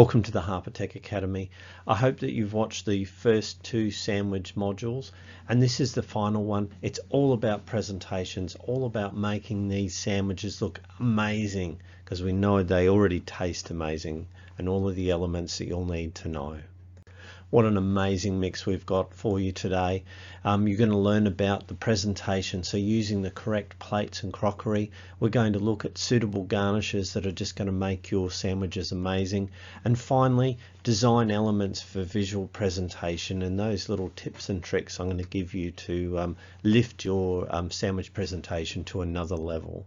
Welcome to the Harper Tech Academy. I hope that you've watched the first two sandwich modules, and this is the final one. It's all about presentations, all about making these sandwiches look amazing, because we know they already taste amazing, and all of the elements that you'll need to know. What an amazing mix we've got for you today. You're going to learn about the presentation, so using the correct plates and crockery. We're going to look at suitable garnishes that are just going to make your sandwiches amazing. And finally, design elements for visual presentation, and those little tips and tricks I'm going to give you to lift your sandwich presentation to another level.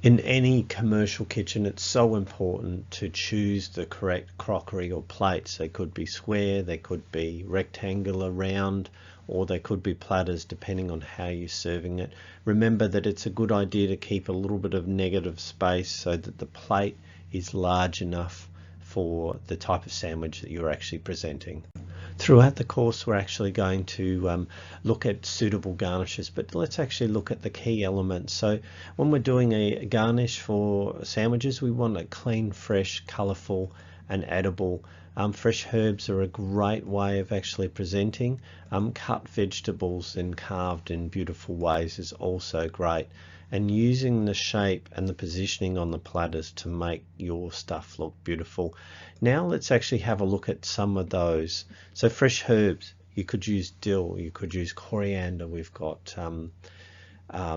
In any commercial kitchen, it's so important to choose the correct crockery or plates. They could be square, they could be rectangular, round, or they could be platters depending on how you're serving it. Remember that it's a good idea to keep a little bit of negative space so that the plate is large enough for the type of sandwich that you're actually presenting. Throughout the course, we're actually going to look at suitable garnishes, but let's actually look at the key elements. So when we're doing a garnish for sandwiches, we want it clean, fresh, colorful, and edible. Fresh herbs are a great way of actually presenting. Cut vegetables and carved in beautiful ways is also great. And using the shape and the positioning on the platters to make your stuff look beautiful. Now let's actually have a look at some of those. So fresh herbs, you could use dill, you could use coriander, we've got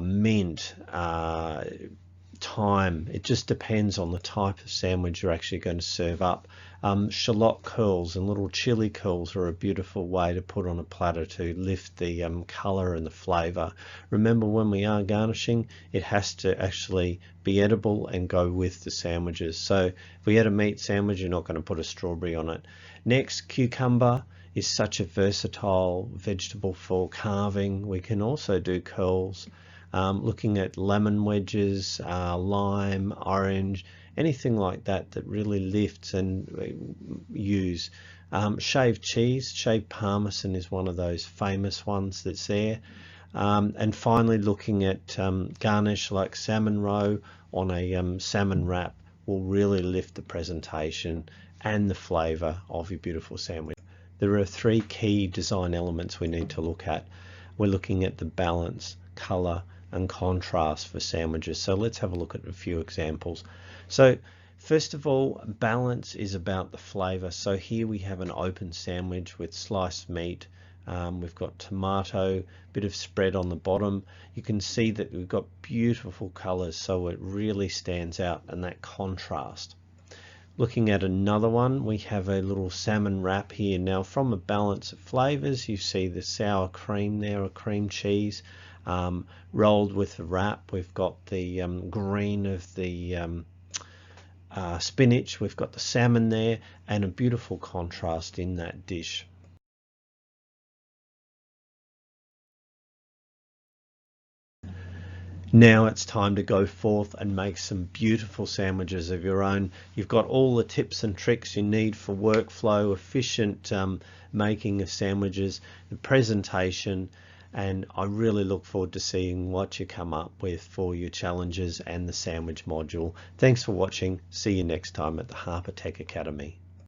mint, thyme. It just depends on the type of sandwich you're actually going to serve up. Shallot curls and little chili curls are a beautiful way to put on a platter to lift the color and the flavor. Remember, when we are garnishing, it has to actually be edible and go with the sandwiches. So if we had a meat sandwich, you're not going to put a strawberry on it. Next, cucumber is such a versatile vegetable for carving. We can also do curls. Looking at lemon wedges, lime, orange, anything like that that really lifts and use. Shaved cheese, shaved parmesan is one of those famous ones that's there. And finally, looking at garnish like salmon roe on a salmon wrap will really lift the presentation and the flavor of your beautiful sandwich. There are three key design elements we need to look at. We're looking at the balance, color, and contrast for sandwiches. So let's have a look at a few examples. So first of all, balance is about the flavor. So here we have an open sandwich with sliced meat. We've got tomato, bit of spread on the bottom. You can see that we've got beautiful colors, so it really stands out, and that contrast. Looking at another one, we have a little salmon wrap here. Now, from a balance of flavors, you see the sour cream there, or cream cheese, rolled with the wrap. We've got the green of the spinach, we've got the salmon there, and a beautiful contrast in that dish. Now it's time to go forth and make some beautiful sandwiches of your own. You've got all the tips and tricks you need for workflow, efficient making of sandwiches, the presentation, and I really look forward to seeing what you come up with for your challenges and the sandwich module. Thanks for watching. See you next time at the Harper Tech Academy.